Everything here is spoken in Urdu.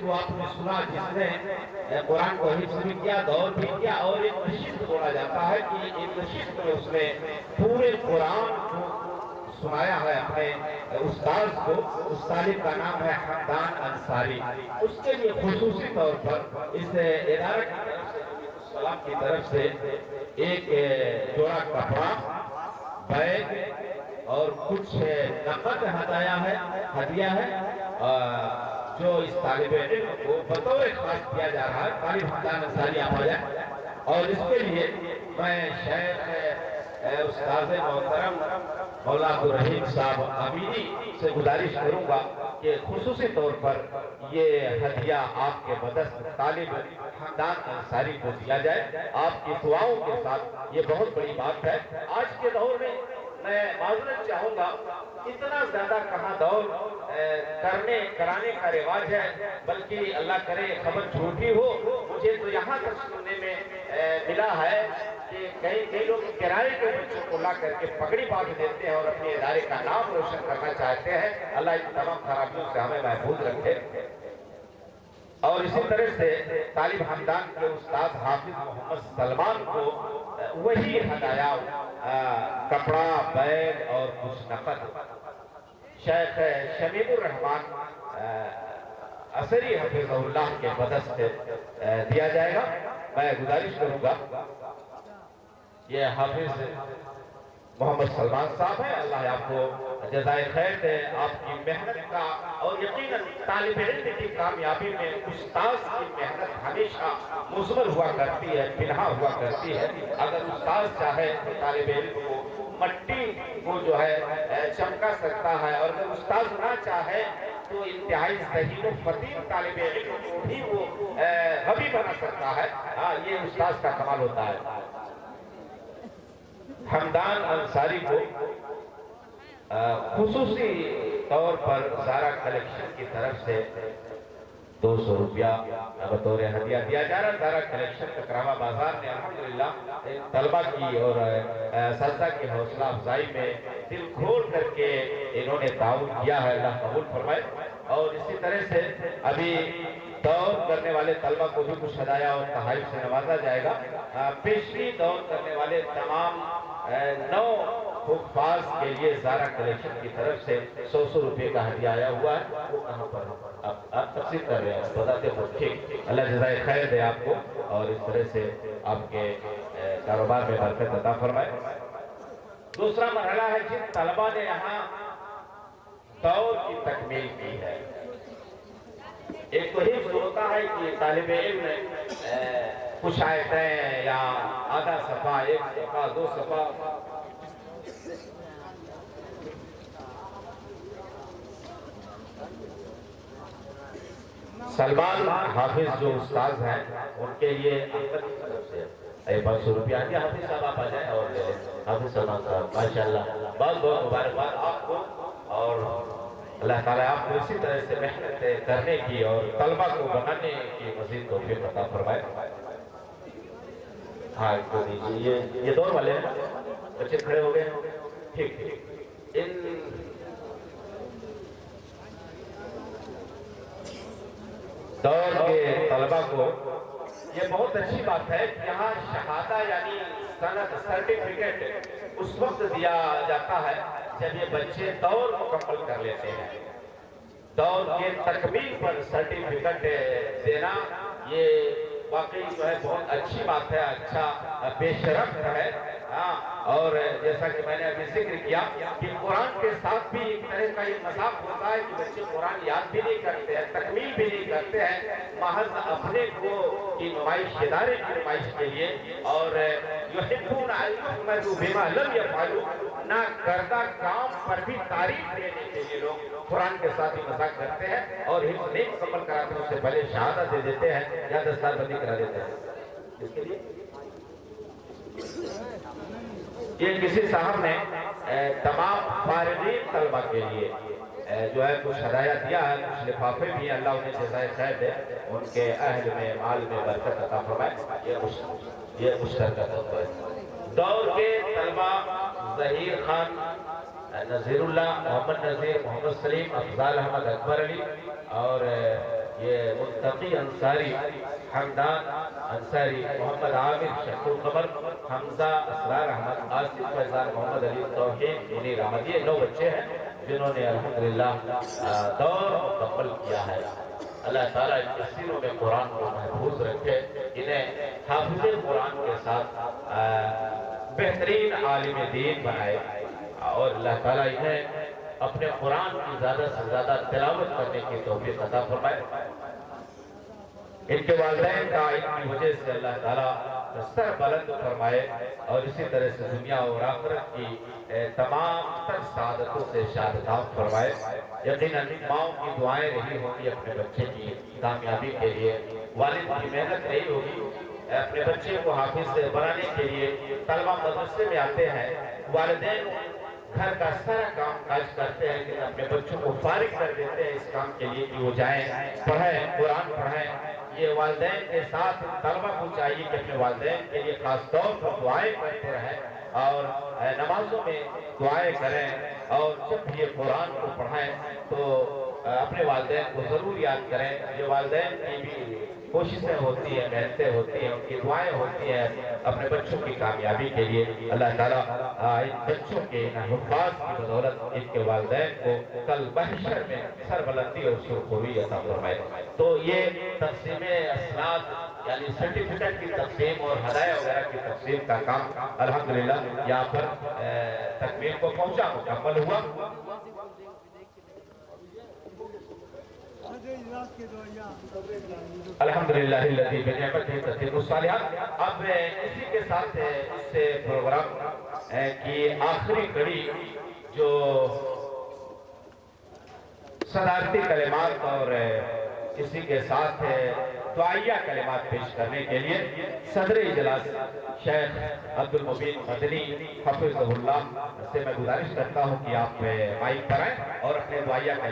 تو آپ نے سنا جس نے قرآن کو حفظ بھی کیا، دور بھی کیا، اور ایک نشست بولا جاتا ہے کہ ایک نشست میں اس نے پورے قرآن کو سنایا ہے اپنے استاذ کو۔ اس طالب کا نام ہے حمدان انصاری۔ اس کے لیے خصوصی طور پر اس ادارہ کی طرف سے، السلام کی طرف سے ایک جوڑا کپڑا، بیگ اور کچھ نقد ہدیہ ہے جو اس طالب علم کو بطور خاص کیا جا رہا ہے۔ طالب حمدان انصاری آپ آ جائیں، اور اس کے لیے میں شیخ استاذ محترم مولا عبدالرحیم صاحب امینی سے گزارش کروں گا کہ خصوصی طور پر یہ ہدیہ آپ کے مدد طالب حمدان انصاری کو دیا جائے آپ کی دعاؤں کے ساتھ۔ یہ بہت بڑی بات ہے آج کے دور میں۔ میں معذرت چاہوں گا، اتنا زیادہ کہاں دور کرانے کا رواج ہے، بلکہ اللہ کرے خبر جھوٹی ہو۔ مجھے تو یہاں تک سننے میں ملا ہے کہ کئی لوگ کرائے کے بچوں کو لا کر کے پگڑی باندھ دیتے ہیں اور اپنے ادارے کا نام روشن کرنا چاہتے ہیں۔ اللہ ان تمام خرابیوں سے ہمیں محفوظ رکھے۔ اور اسی طرح سے طالب حمدان کے استاد حافظ محمد سلمان کو وہی ہدایہ، کپڑا، بیگ اور کچھ نقد شیخ شمیم الرحمان عصری حفظہ اللہ کے مدد سے دیا جائے گا۔ میں گزارش کروں گا، یہ حافظ محمد سلمان صاحب ہیں، اللہ آپ کو جزائے خیر دے۔ آپ کی محنت کا، اور یقیناً طالب علم کی کامیابی میں استاذ کی محنت ہمیشہ مثمر ہوا کرتی ہے، پنہا ہوا کرتی ہے۔ اگر استاذ چاہے تو طالب علم کو مٹی کو جو ہے چمکا سکتا ہے، اور اگر استاذ نہ چاہے تو انتہائی ذہین و فطین طالب علم کو بھی وہ غبی بنا سکتا ہے۔ یہ استاذ کا کمال ہوتا ہے۔ حمدان انصاری کو خصوصی طور پر زارا کلیکشن کی طرف سے 200 روپیہ بطور ہدیہ دیا جا رہا ہے۔ زارا کلیکشن ککراوا بازار نے الحمدللہ طلبہ کی اور اساتذہ کی حوصلہ افزائی میں دل کھول کر کے انہوں نے تعاون کیا ہے، اللہ قبول فرمائے۔ اور اسی طرح سے ابھی دور کرنے والے طلبہ کو بھی کچھ ہدایہ اور تحائف سے نوازا جائے گا۔ پیشگی دور کرنے والے تمام 9 حفاظ کے لیے زارا کلیکشن کی طرف سے 100 روپے کا ہدیہ آیا ہوا ہے۔ وہ کہاں پر آپ تقسیم کر رہے ہیں، بتاتے ہو؟ ٹھیک، اللہ جزائے خیر دے آپ کو، اور اس طرح سے آپ کے کاروبار میں برکت عطا فرمائے۔ دوسرا مرحلہ ہے جن طلبہ نے یہاں دور کی تکمیل کی ہے۔ ایک تو حفظ ہوتا ہے کہ طالب علم کچھ آیتیں یا آدھا صفحہ، 1 صفحہ، 2 صفحہ سلمان حافظ جو استاذ ہیں ان کے لیے احمد کی طرف سے 500 روپیہ دیا۔ حافظ صاحب آپ آ جائیں، اور حافظ سلمان صاحب ماشاءاللہ بہت بہت مبارکباد آپ کو، اور اللہ تعالیٰ آپ کو اسی طرح سے محنت کرنے کی اور طلبہ کو بنانے کی مزید توفیق عطا فرمائے۔ ہاں کو دیجیے، یہ دور والے ہیں، بچے کھڑے ہو گئے ہیں، ٹھیک۔ ان دور کے طلبہ کو یہ بہت اچھی بات ہے کہ یہاں شہادہ یعنی سند، سرٹیفکیٹ اس وقت دیا جاتا ہے جب یہ بچے دور مکمل کر لیتے ہیں۔ دور کے تکمیل پر سرٹیفکیٹ دینا یہ واقعی جو ہے بہت اچھی بات ہے، اچھا پیش رفت ہے۔ اور جیسا کہ میں نے ابھی ذکر کیا کہ قرآن کے ساتھ بھی ایک طرح کا یہ مذاق ہوتا ہے کہ بچے قرآن یاد بھی نہیں کرتے ہیں، تکمیل بھی نہیں کرتے ہیں، محض اپنے کو کی نمائش، ادارے کی نمائش کے لیے، اور یحبون ان یحمدوا بما لم یفعلوا، نہ کردہ کام پر بھی تعریف دینے کے لیے لوگ قرآن کے ساتھ ہی مذاق کرتے ہیں، اور حفظ نہیں مکمل کراتے ہیں، اس سے پہلے شہادت دے دیتے ہیں یا دستار بندی کرا دیتے ہیں۔ اس کے لیے یہ کسی صاحب نے تمام فارغین طلبہ کے لیے جو ہے کچھ ہدایہ دیا ہے، کچھ لفافے بھی ہیں، اللہ انہیں جزائے خیر دے، ان کے اہل میں، مال میں برکت عطا فرمائے۔ یہ مشترکہ تحفہ ہے۔ دور کے طلبہ ظہیر خان، نذیر اللہ، محمد نذیر، محمد سلیم، افضال احمد، اکبر علی، اور یہ متقی انصاری، حمدان انصاری، محمد عامر شکور قمر، حمزہ اسرار احمد، آصف فیضان، محمد علی توحید منیر احمد، یہ 9 بچے ہیں جنہوں نے الحمدللہ دور مکمل کیا ہے۔ اللہ تعالیٰ ان کے سینوں میں قرآن کو محفوظ رکھے، انہیں حافظ قرآن کے ساتھ بہترین عالم دین بنائے، اور اللہ تعالیٰ انہیں اپنے قرآن کی زیادہ سے زیادہ تلاوت کرنے کی توفیق عطا فرمائے۔ ان کے والدین کا ان کی وجہ سے اللہ تعالیٰ سر بلند فرمائے، اور اسی طرح سے دنیا اور آخرت کی تمام تر سعادتوں سے شاداب فرمائے۔ یقیناً ماؤں کی دعائیں رہی ہوگی اپنے بچے کی کامیابی کے لیے، والد کی محنت رہی ہوگی اپنے بچے کو حافظ بنانے کے لیے۔ طلبہ مدرسے میں آتے ہیں، والدین گھر کا سارا کام کاج کرتے ہیں، لیکن اپنے بچوں کو فارغ کر دیتے ہیں اس کام کے لیے کہ وہ جائیں پڑھیں، قرآن پڑھیں۔ یہ والدین کے ساتھ طلبہ کو چاہیے کہ اپنے والدین کے لیے خاص طور پر دعائیں کرتے رہیں، اور نمازوں میں دعائیں کریں، اور جب یہ قرآن کو پڑھائیں تو اپنے والدین کو ضرور یاد کریں۔ یہ والدین کی بھی کوششیں ہوتی ہیں، محنتیں ہوتی ہیں، ان کی دعائیں ہوتی ہیں اپنے بچوں کی کامیابی کے لیے۔ اللہ تعالیٰ ان بچوں کے حفاظ کی بدولت ان کے والدین کو کل محشر میں سربلندی اور سرخروی عطا فرمائے۔ تو یہ تقسیم اسناد یعنی سرٹیفکیٹ کی تقسیم اور ہدایہ وغیرہ کی تقسیم کا کام الحمدللہ یہاں پر تکمیل کو پہنچا، مکمل ہوا۔ الحمدللہ الذی بنعمتہ تتم الصالحات۔ اب اسی کے ساتھ اس پروگرام کی آخری کڑی جو صدارتی کلمات اور اسی کے ساتھ دعائیہ کلمات پیش کرنے کے لیے صدر اجلاس شیخ عبدالمبین مدنی حفظہ اللہ سے میں گزارش کرتا ہوں کہ آپ مائک پر آئیں اور اپنے دعائیہ